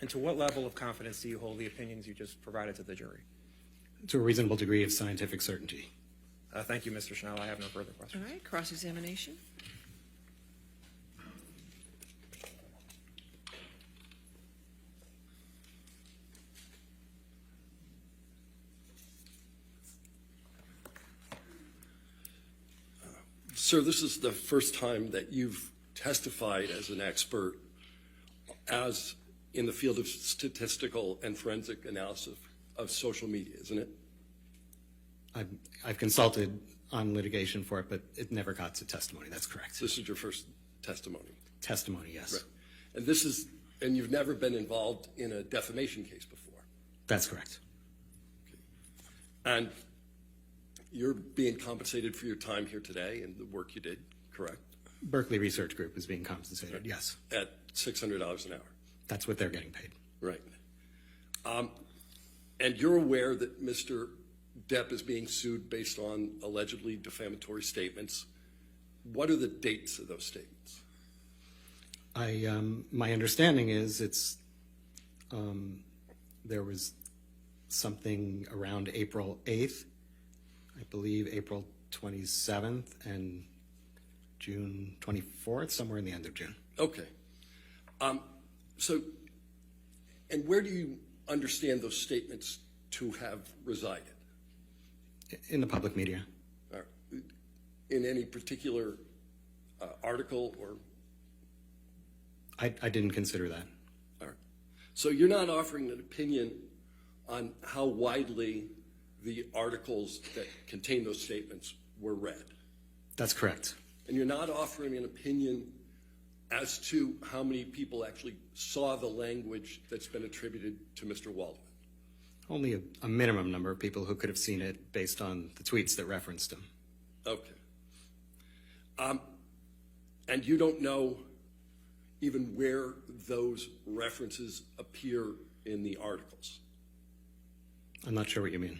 And to what level of confidence do you hold the opinions you just provided to the jury? To a reasonable degree of scientific certainty. Thank you, Mr. Schnell. I have no further questions. All right, cross-examination. Sir, this is the first time that you've testified as an expert as in the field of statistical and forensic analysis of social media, isn't it? I've consulted on litigation for it, but it never got to testimony. That's correct. This is your first testimony. Testimony, yes. Right. And you've never been involved in a defamation case before. That's correct. Okay. And you're being compensated for your time here today and the work you did, correct? Berkeley Research Group is being compensated, yes. At $600 an hour. That's what they're getting paid. Right. And you're aware that Mr. Depp is being sued based on allegedly defamatory statements. What are the dates of those statements? My understanding is there was something around April 8th, I believe April 27th and June 24th, somewhere in the end of June. Okay. And where do you understand those statements to have resided? In the public media. In any particular article or? I didn't consider that. All right. So you're not offering an opinion on how widely the articles that contain those statements were read? That's correct. And you're not offering an opinion as to how many people actually saw the language that's been attributed to Mr. Waldman? Only a minimum number of people who could have seen it based on the tweets that referenced him. Okay. And you don't know even where those references appear in the articles? I'm not sure what you mean.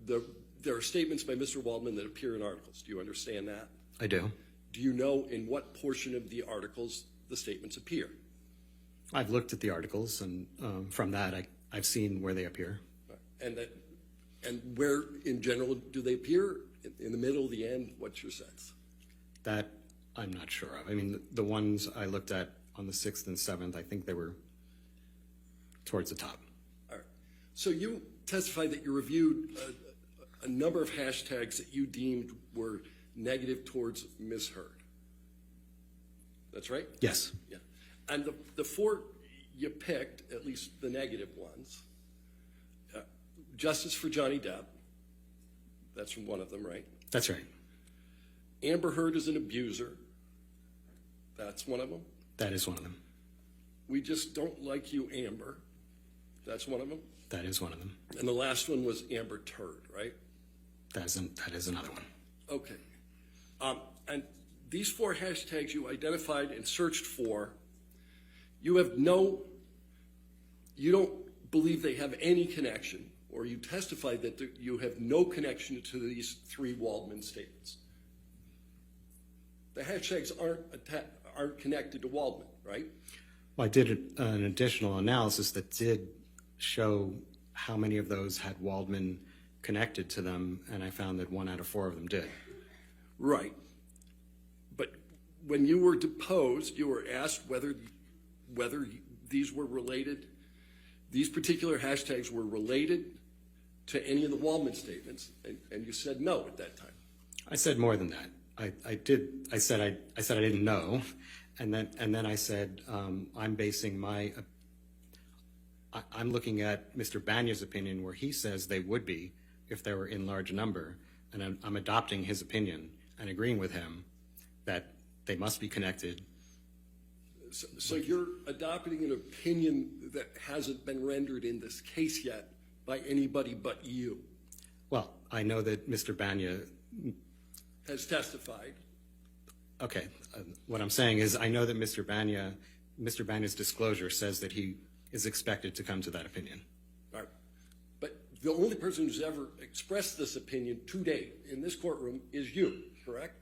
There are statements by Mr. Waldman that appear in articles. Do you understand that? I do. Do you know in what portion of the articles the statements appear? I've looked at the articles, and from that, I've seen where they appear. And where, in general, do they appear? In the middle, the end? What's your sense? That I'm not sure of. I mean, the ones I looked at on the 6th and 7th, I think they were towards the top. All right. So you testified that you reviewed a number of hashtags that you deemed were negative towards Ms. Heard. That's right? Yes. Yeah. And the four you picked, at least the negative ones, Justice for Johnny Depp, that's from one of them, right? That's right. Amber Heard is an abuser, that's one of them. That is one of them. We just don't like you, Amber, that's one of them. That is one of them. And the last one was Amber Turd, right? That is another one. Okay. And these four hashtags you identified and searched for, you don't believe they have any connection, or you testified that you have no connection to these three Waldman statements. The hashtags aren't connected to Waldman, right? Well, I did an additional analysis that did show how many of those had Waldman connected to them, and I found that 1 out of 4 of them did. Right. But when you were deposed, you were asked whether these were related, these particular hashtags were related to any of the Waldman statements, and you said no at that time. I said more than that. I said I didn't know, and then I said I'm looking at Mr. Banya's opinion where he says they would be if they were in large number, and I'm adopting his opinion and agreeing with him that they must be connected. So you're adopting an opinion that hasn't been rendered in this case yet by anybody but you? Well, I know that Mr. Banya has testified. Okay, what I'm saying is I know that Mr. Banya's disclosure says that he is expected to come to that opinion. All right. But the only person who's ever expressed this opinion to date in this courtroom is you, correct?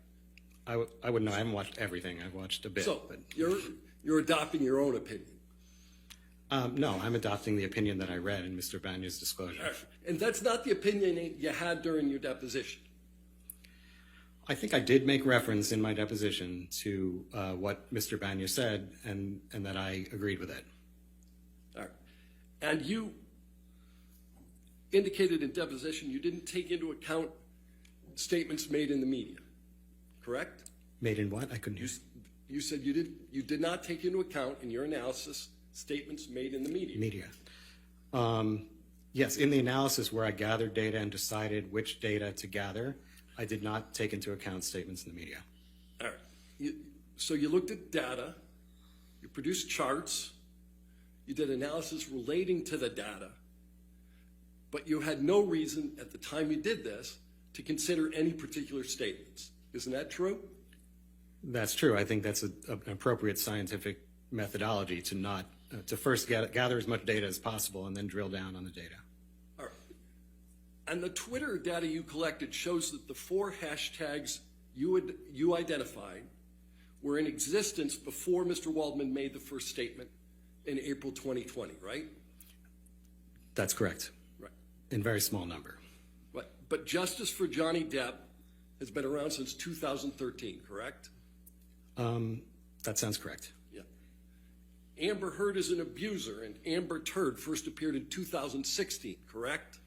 I wouldn't know. I haven't watched everything. I've watched a bit. So but you're adopting your own opinion. No, I'm adopting the opinion that I read in Mr. Banya's disclosure. And that's not the opinion you had during your deposition. I think I did make reference in my deposition to what Mr. Banya said, and that I agreed with it. All right. And you indicated in deposition you didn't take into account statements made in the media, correct? Made in what? I couldn't hear. You said you did not take into account in your analysis statements made in the media. Media. Yes, in the analysis where I gathered data and decided which data to gather, I did not take into account statements in the media. All right. So you looked at data, you produced charts, you did analysis relating to the data, but you had no reason at the time you did this to consider any particular statements. Isn't that true? That's true. I think that's an appropriate scientific methodology to not to first gather as much data as possible and then drill down on the data. All right. And the Twitter data you collected shows that the 4 hashtags you identified were in existence before Mr. Waldman made the first statement in April 2020, right? That's correct. Right. In very small number. Right. But Justice for Johnny Depp has been around since 2013, correct? That sounds correct. Yeah. Amber Heard is an abuser, and Amber Turd first appeared in 2016, correct?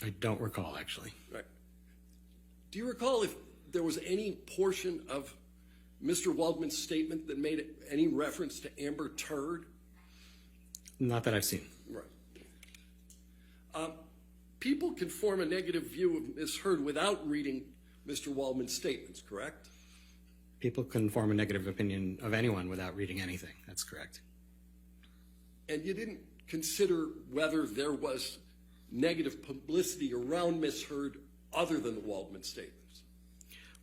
I don't recall, actually. Right. Do you recall if there was any portion of Mr. Waldman's statement that made any reference to Amber Turd? Not that I've seen. Right. People can form a negative view of Ms. Heard without reading Mr. Waldman's statements, correct? People can form a negative opinion of anyone without reading anything. That's correct. And you didn't consider whether there was negative publicity around Ms. Heard other than the Waldman statements?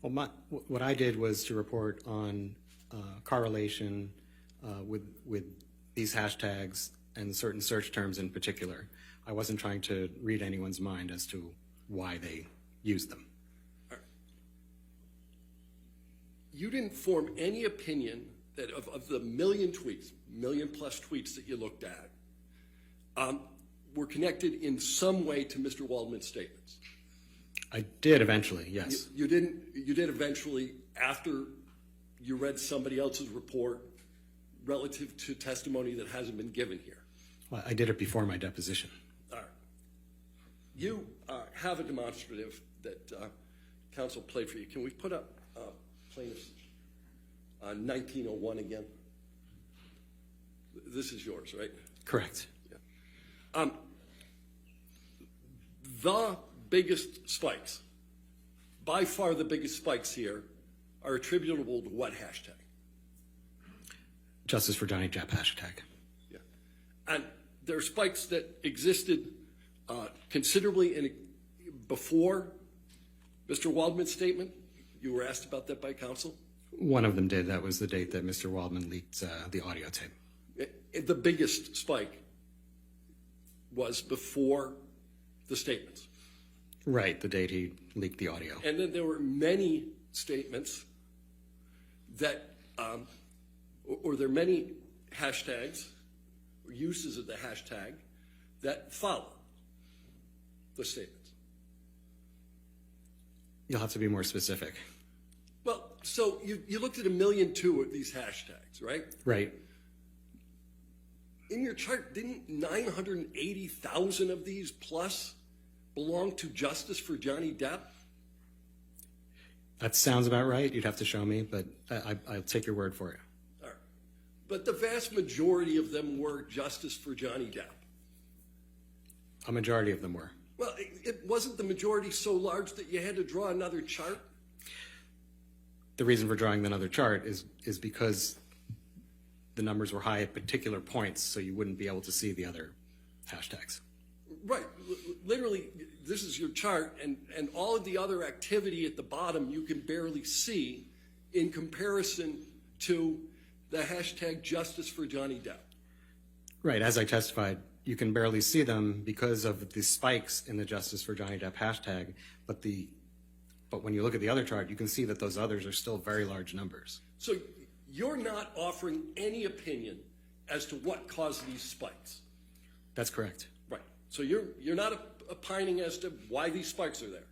Well, what I did was to report on correlation with these hashtags and certain search terms in particular. I wasn't trying to read anyone's mind as to why they used them. You didn't form any opinion that of the million plus tweets that you looked at, were connected in some way to Mr. Waldman's statements. I did eventually, yes. You did eventually after you read somebody else's report relative to testimony that hasn't been given here. Well, I did it before my deposition. All right. You have a demonstrative that counsel played for you. Can we put up plaintiff's 1901 again? This is yours, right? Correct. Yeah. The biggest spikes, by far the biggest spikes here, are attributable to what hashtag? Justice for Johnny Depp hashtag. Yeah. And there are spikes that existed considerably before Mr. Waldman's statement. You were asked about that by counsel? One of them did. That was the date that Mr. Waldman leaked the audio tape. The biggest spike was before the statements. Right, the date he leaked the audio. And then there were many statements that, or there are many hashtags, or uses of the hashtag, that follow the statements. You'll have to be more specific. Well, so you looked at 1.2 million of these hashtags, right? Right. In your chart, didn't 980,000 of these plus belong to Justice for Johnny Depp? That sounds about right. You'd have to show me, but I'll take your word for it. All right. But the vast majority of them were Justice for Johnny Depp. A majority of them were. Well, it wasn't the majority so large that you had to draw another chart? The reason for drawing another chart is because the numbers were high at particular points, so you wouldn't be able to see the other hashtags. Right. Literally, this is your chart, and all of the other activity at the bottom you can barely see in comparison to the hashtag Justice for Johnny Depp. Right. As I testified, you can barely see them because of the spikes in the Justice for Johnny Depp hashtag, but when you look at the other chart, you can see that those others are still very large numbers. So you're not offering any opinion as to what caused these spikes. That's correct. Right. So you're not opining as to why these spikes are there.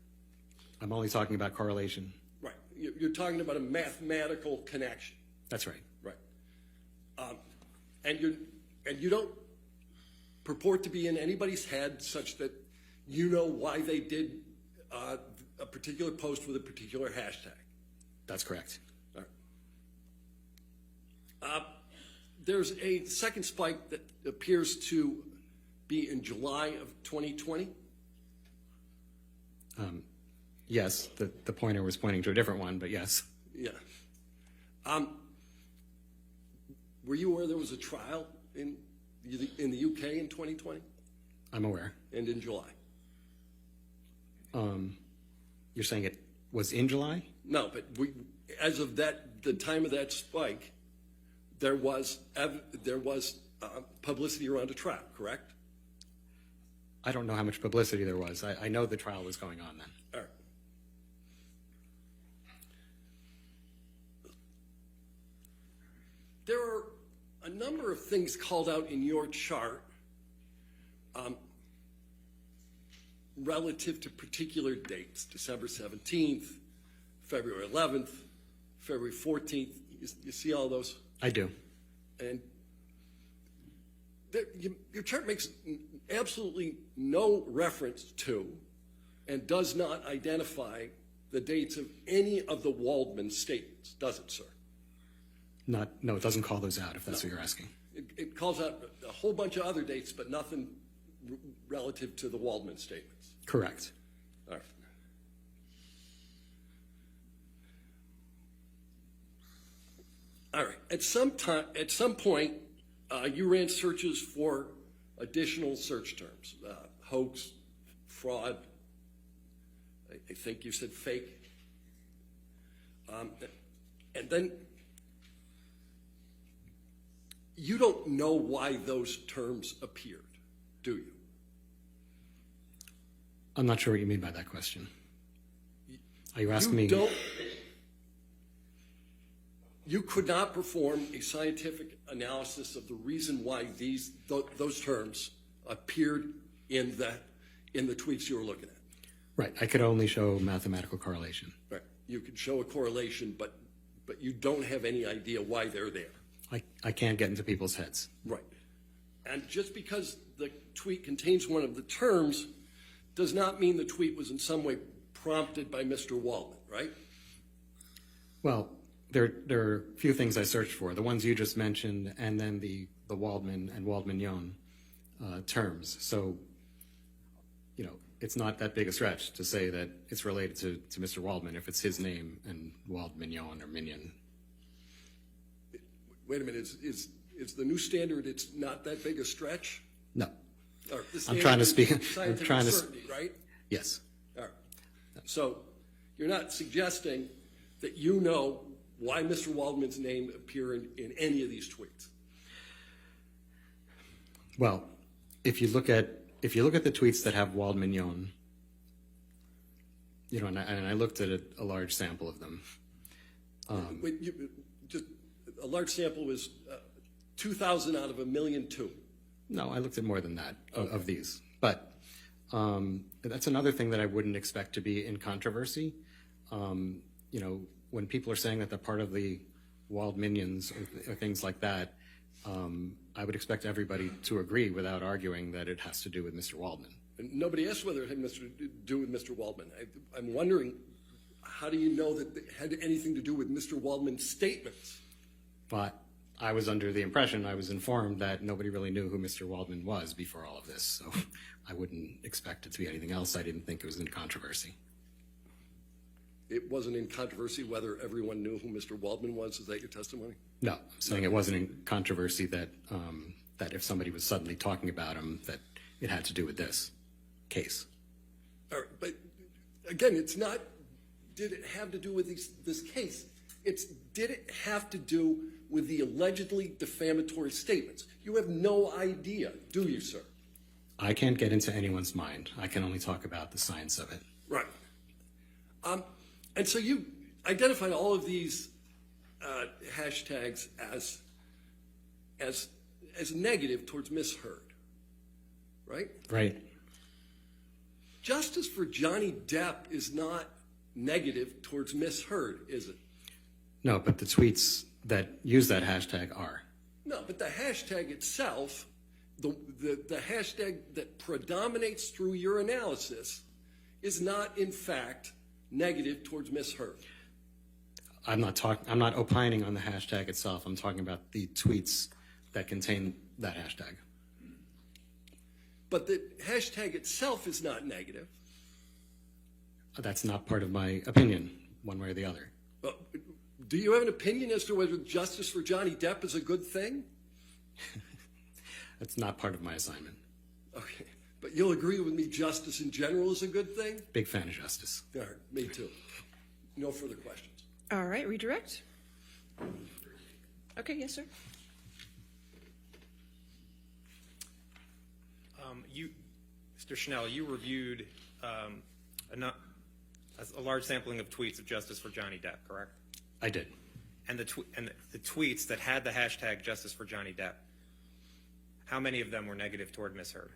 I'm only talking about correlation. Right. You're talking about a mathematical connection. That's right. Right. And you don't purport to be in anybody's head such that you know why they did a particular post with a particular hashtag. That's correct. All right. There's a second spike that appears to be in July of 2020. Yes, the pointer was pointing to a different one, but yes. Yeah. Were you aware there was a trial in the UK in 2020 I'm aware. and in July? You're saying it was in July? No, but as of the time of that spike, there was publicity around a trial, correct? I don't know how much publicity there was. I know the trial was going on then. All right. There are a number of things called out in your chart relative to particular dates, December 17th, February 11th, February 14th. You see all those? I do. And your chart makes absolutely no reference to and does not identify the dates of any of the Waldman statements, does it, sir? No, it doesn't call those out, if that's what you're asking. It calls out a whole bunch of other dates, but nothing relative to the Waldman statements. Correct. All right. All right. At some point, you ran searches for additional search terms: hoax, fraud. I think you said fake. And then you don't know why those terms appeared, do you? I'm not sure what you mean by that question. Are you asking me? You could not perform a scientific analysis of the reason why those terms appeared in the tweets you were looking at. Right. I could only show mathematical correlation. Right. You could show a correlation, but you don't have any idea why they're there. I can't get into people's heads. Right. And just because the tweet contains one of the terms does not mean the tweet was in some way prompted by Mr. Waldman, right? Well, there are a few things I searched for. The ones you just mentioned, and then the Waldman and Waldmignon terms. So, it's not that big a stretch to say that it's related to Mr. Waldman if it's his name and Waldmignon or Minion. Wait a minute. Is the new standard it's not that big a stretch? No. Or the I'm trying to standard speak. is scientific certainty, right? Yes. All right. So you're not suggesting that you know why Mr. Waldman's name appeared in any of these tweets? Well, if you look at the tweets that have Waldmignon, and I looked at a large sample of them. Just a large sample was 2,000 out of 1,000,002. No, I looked at more than that of these. But that's another thing that I wouldn't expect to be in controversy. When people are saying that they're part of the Waldminions or things like that, I would expect everybody to agree without arguing that it has to do with Mr. Waldman. And nobody asked whether it had to do with Mr. Waldman. I'm wondering, how do you know that it had anything to do with Mr. Waldman's statements? But I was under the impression, I was informed that nobody really knew who Mr. Waldman was before all of this. So I wouldn't expect it to be anything else. I didn't think it was in controversy. It wasn't in controversy whether everyone knew who Mr. Waldman was? Is that your testimony? No, I'm saying it wasn't in controversy that if somebody was suddenly talking about him, that it had to do with this case. All right, but again, it's not, did it have to do with this case? It's, did it have to do with the allegedly defamatory statements? You have no idea, do you, sir? I can't get into anyone's mind. I can only talk about the science of it. Right. And so you identified all of these hashtags as as negative towards Miss Heard, right? Right. Justice for Johnny Depp is not negative towards Miss Heard, is it? No, but the tweets that use that hashtag are. No, but the hashtag itself, the hashtag that predominates through your analysis is not, in fact, negative towards Miss Heard. I'm not opining on the hashtag itself. I'm talking about the tweets that contain that hashtag. But the hashtag itself is not negative. That's not part of my opinion, one way or the other. Do you have an opinion as to whether justice for Johnny Depp is a good thing? That's not part of my assignment. Okay, but you'll agree with me justice in general is a good thing? Big fan of justice. All right, me too. No further questions. All right, redirect. Okay, yes, sir. Mr. Schnell, you reviewed a large sampling of tweets of justice for Johnny Depp, correct? I did. And the tweets that had the hashtag justice for Johnny Depp, how many of them were negative toward Miss Heard?